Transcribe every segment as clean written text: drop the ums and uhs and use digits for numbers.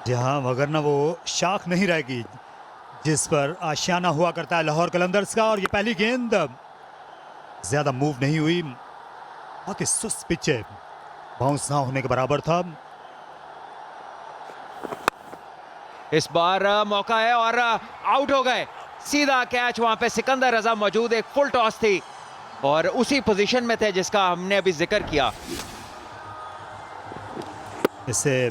जहां वगरना वो शाख नहीं रहेगी जिस पर आशियाना हुआ करता है लाहौर कलंदर्स का। और ये पहली गेंद ज्यादा मूव नहीं हुई, बहुत ही सुस्त पिच है, बाउंस ना होने के बराबर था। इस बार मौका है और आउट हो गए। सीधा कैच, वहां पे सिकंदर रजा मौजूद, एक फुल टॉस थी और उसी पोजीशन में थे जिसका हमने अभी जिक्र किया। इसे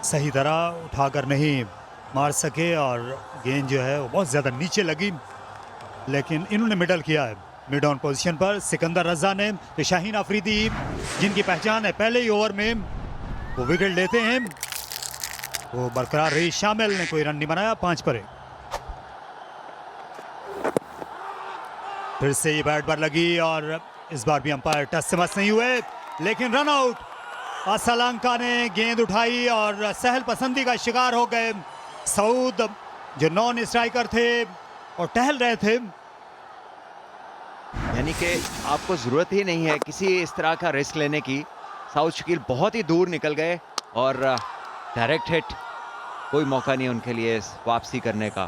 सही तरह उठाकर नहीं मार सके और गेंद जो है वो बहुत ज़्यादा नीचे लगी, लेकिन इन्होंने मिडल किया है मिड ऑन पोजीशन पर सिकंदर रजा ने। तो शाहीन अफरीदी जिनकी पहचान है पहले ही ओवर में वो विकेट लेते हैं, वो बरकरार रही। शामिल ने कोई रन नहीं बनाया, 5 पर 1। फिर से ये बैट पर लगी और इस बार भी अंपायर टच से मस नहीं हुए, लेकिन रन आउट। असलंका ने गेंद उठाई और सहल पसंदी का शिकार हो गए सऊद, जो नॉन स्ट्राइकर थे और टहल रहे थे। यानी कि आपको जरूरत ही नहीं है किसी इस तरह का रिस्क लेने की। साउथ शकील बहुत ही दूर निकल गए और डायरेक्ट हिट, कोई मौका नहीं उनके लिए वापसी करने का।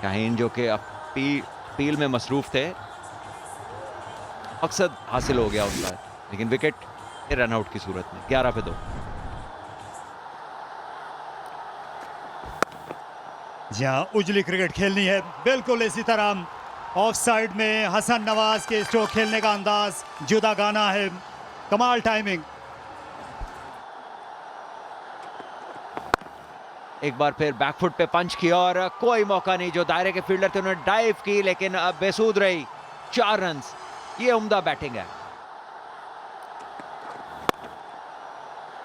शाहीन जो कि अपील में मसरूफ थे, मकसद हासिल हो गया उनका, लेकिन विकेट रन आउट की सूरत में 11 पे 2। जहां उजली क्रिकेट खेलनी है बिल्कुल इसी तरह ऑफ साइड में हसन नवाज के स्ट्रोक खेलने का अंदाज जुदा गाना है, कमाल टाइमिंग। एक बार फिर बैकफुट पे पंच किया और कोई मौका नहीं, जो दायरे के फील्डर थे उन्होंने डाइव की लेकिन अब बेसूद रही। 4 रन, ये उम्दा बैटिंग है।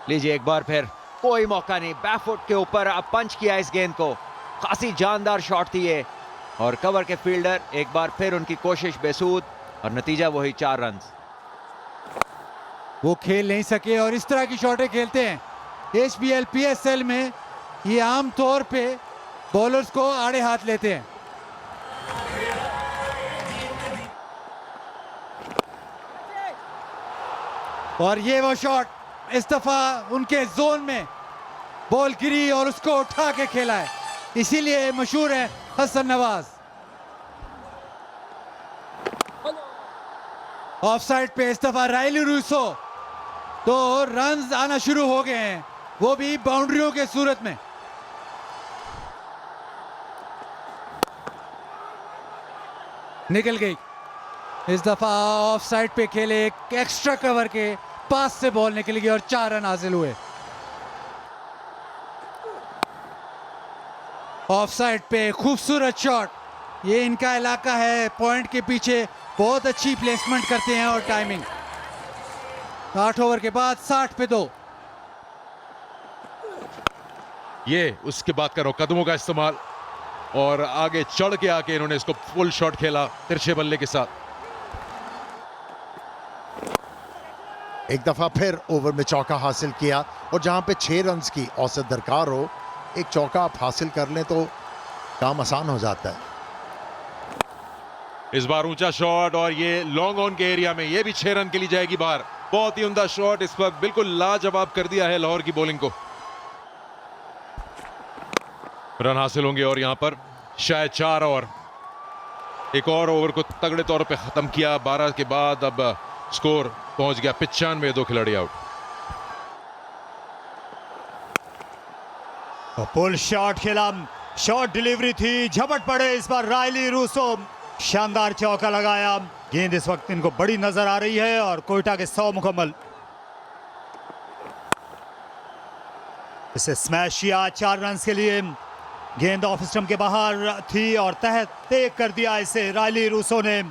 लीजिए एक बार फिर कोई मौका नहीं, बैकफुट के ऊपर अब पंच किया इस गेंद को, खासी जानदार शॉट थी ये और कवर के फील्डर एक बार फिर उनकी कोशिश बेसूद और नतीजा वही 4 रन। वो खेल नहीं सके और इस तरह की शॉटें खेलते हैं HBL PSL में, ये आम तौर पे बॉलर्स को आड़े हाथ लेते हैं। और ये वो शॉट, इस दफा उनके जोन में बॉल गिरी और उसको उठा के खेला है, इसीलिए मशहूर है हसन नवाज। ऑफ साइड पे इस दफा रायली रूसो, तो रन्स आना शुरू हो गए हैं, वो भी बाउंड्रियों के सूरत में। निकल गई, इस दफा ऑफ साइड पे खेले, एक एक्स्ट्रा कवर के पास से बॉल निकल गई और 4 रन हासिल हुए। ऑफ साइड पे खूबसूरत शॉट, ये इनका इलाका है, पॉइंट के पीछे बहुत अच्छी प्लेसमेंट करते हैं और टाइमिंग। 8 ओवर के बाद 60 पे 2। ये उसके बाद करो कदमों का इस्तेमाल और आगे चढ़ के आके इन्होंने इसको फुल शॉट खेला तिरछे बल्ले के साथ। एक दफा फिर ओवर में चौका हासिल किया और जहां पे 6 रन की औसत दरकार हो, एक चौका आप हासिल कर लें तो काम आसान हो जाता है। इस बार ऊंचा शॉट और ये लॉन्ग ऑन के एरिया में, ये भी 6 रन के लिए जाएगी बाहर। बहुत ही उम्दा शॉट, इस वक्त बिल्कुल लाजवाब कर दिया है लाहौर की बॉलिंग को। रन हासिल होंगे और यहां पर शायद 4 और एक और ओवर को तगड़े तौर पे खत्म किया। 12 के बाद अब स्कोर पहुंच गया 95, 2 खिलाड़ी आउट। पुल शॉट खेला, शॉट डिलीवरी थी, झपट पड़े इस बार रायली रूसो, शानदार चौका लगाया। गेंद इस वक्त इनको बड़ी नजर आ रही है और कोयटा के 100 मुकम्मल। इसे स्मैश किया 4 रन के लिए, गेंद ऑफ स्टंप के बाहर थी और तहत तेज कर दिया इसे रायली रूसो ने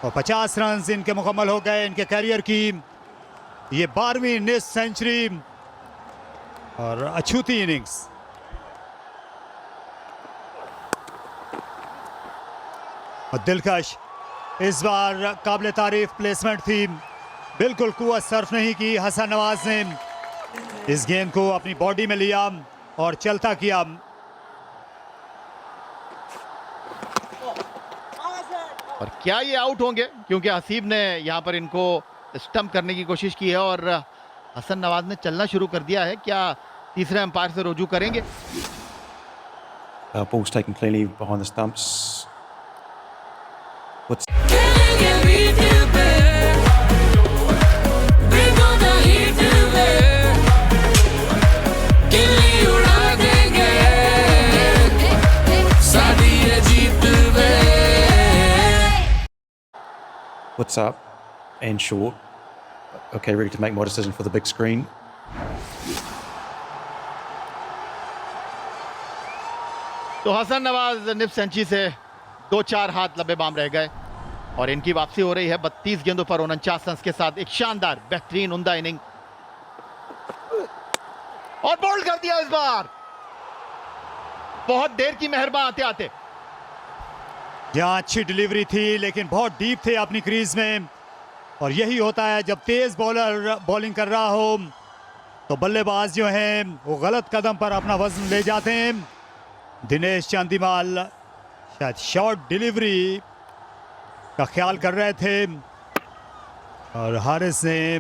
और 50 रन इनके मुकम्मल हो गए इनके करियर की। ये 12वीं टेस्ट सेंचुरी और अछूती इनिंग्स। और दिलकश इस बार काबिल तारीफ प्लेसमेंट थी, बिल्कुल कुव्वत सर्फ नहीं की हसन नवाज ने, इस गेंद को अपनी बॉडी में लिया और चलता किया। और क्या ये आउट होंगे, क्योंकि हसीब ने यहाँ पर इनको स्टंप करने की कोशिश की है और हसन नवाज ने चलना शुरू कर दिया है। क्या तीसरे अंपायर से रुजू करेंगे। Ball's taken cleanly behind the stumps. What's up? And short. Okay, ready to make my decision for the big screen. तो हसन नवाज निप सेंची से 2-4 हाथ लबे बाम रह गए और इनकी वापसी हो रही है 32 गेंदों पर 49 रन के साथ। एक शानदार बेहतरीन उम्दा इनिंग और बोल्ड कर दिया इस बार, बहुत देर की मेहरबान आते आते। यहाँ अच्छी डिलीवरी थी लेकिन बहुत डीप थे अपनी क्रीज में, और यही होता है जब तेज बॉलर बॉलिंग कर रहा हो तो बल्लेबाज जो हैं वो गलत कदम पर अपना वजन ले जाते हैं। दिनेश चांदीमाल शायद शॉर्ट डिलीवरी का ख्याल कर रहे थे और हारिस ने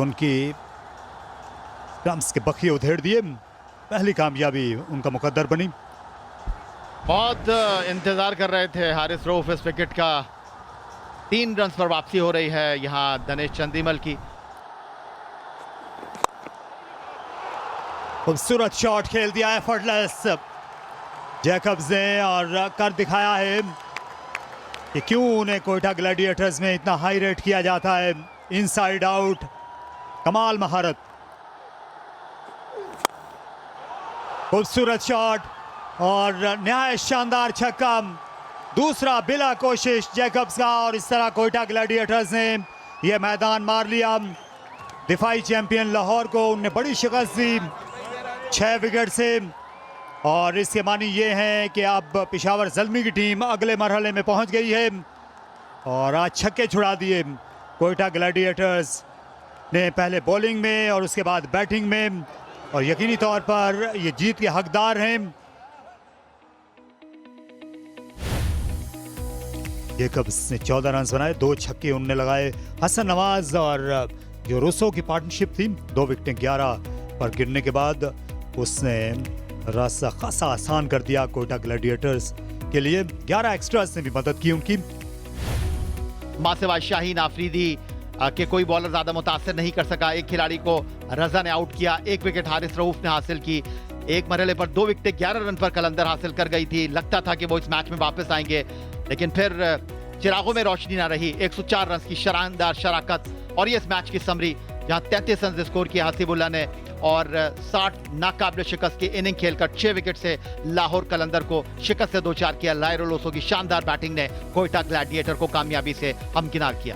उनकी स्टंप्स के बखिए उधेड़ दिए। पहली कामयाबी उनका मुकद्दर बनी। बहुत इंतजार कर रहे थे हारिस रऊफ इस विकेट का। 3 रन पर वापसी हो रही है यहां दिनेश चंदीमल की। खूबसूरत शॉट खेल दिया है एफर्टलेस जैकब्स ने और कर दिखाया है कि क्यों उन्हें कोयटा ग्लैडिएटर्स में इतना हाई रेट किया जाता है। इनसाइड आउट, कमाल महारत, खूबसूरत शॉट और नहायत शानदार छक्का। दूसरा बिला कोशिश जैकब्स का और इस तरह कोयटा ग्लैडिएटर्स ने यह मैदान मार लिया। दिफाई चैंपियन लाहौर को उनने बड़ी शिकस्त दी 6 विकेट से, और इसके मानी ये हैं कि अब पेशावर ज़ल्मी की टीम अगले मरहले में पहुंच गई है और आज छक्के छुड़ा दिए कोयटा ग्लैडिएटर्स ने, पहले बॉलिंग में और उसके बाद बैटिंग में, और यकीनी तौर पर ये जीत के हकदार हैं। जैकब्स ने 14 रन बनाए, 2 छक्के उनने लगाए। हसन नवाज और जो रूसो की पार्टनरशिप थी 2 विकेटें 11 पर गिरने के बाद उसने रास्ता खासा आसान कर दिया कोयटा ग्लैडिएटर्स के लिए। 11 एक्स्ट्रास ने भी मदद की उनकी। मासिवा शाहीन आफरीदी के कोई बॉलर ज्यादा मुतासर नहीं कर सका। एक खिलाड़ी को रजा ने आउट किया, 1 विकेट हारिस रऊफ ने हासिल की। एक मरहले पर 2 विकेटें 11 रन पर कलंदर हासिल कर गई थी। लगता था कि वो इस मैच में वापस आएंगे, लेकिन फिर चिरागों में रोशनी ना रही। 104 रन की शानदार शराकत और ये इस मैच की समरी, जहां 33 रन स्कोर किया हसीबुल्ला ने और 60 नाकाबिल शिकस्त की इनिंग खेलकर 6 विकेट से लाहौर कलंदर को शिकस्त से 2-4 किया। लायरो लोसो की शानदार बैटिंग ने कोयटा ग्लैडिएटर को कामयाबी से हमकिनार किया।